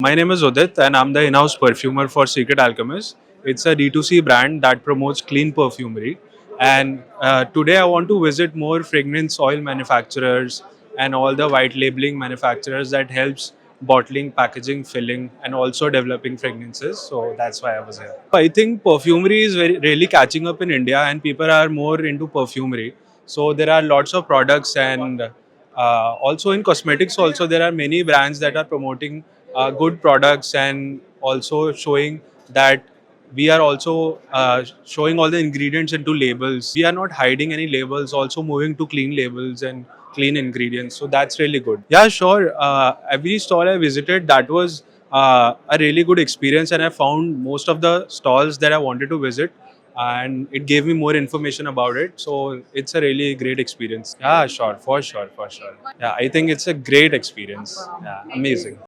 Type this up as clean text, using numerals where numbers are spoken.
My name is Udit and I'm the in-house perfumer for Secret Alchemist. It's a D2C brand that promotes clean perfumery. And today I want to visit more fragrance oil manufacturers and all the white labeling manufacturers that helps bottling, packaging, filling, and also developing fragrances. So that's why I was here. I think perfumery is really catching up in India and people are more into perfumery. So there are lots of products and also in cosmetics also there are many brands that are promoting good products and also showing that we are also showing all the ingredients into labels. We are not hiding any labels, also moving to clean labels and clean ingredients. So that's really good. Yeah, sure. Every stall I visited, that was a really good experience, and I found most of the stalls that I wanted to visit, and it gave me more information about it. So it's a really great experience. Yeah, sure, for sure, for sure. Yeah, I think it's a great experience. Yeah, amazing.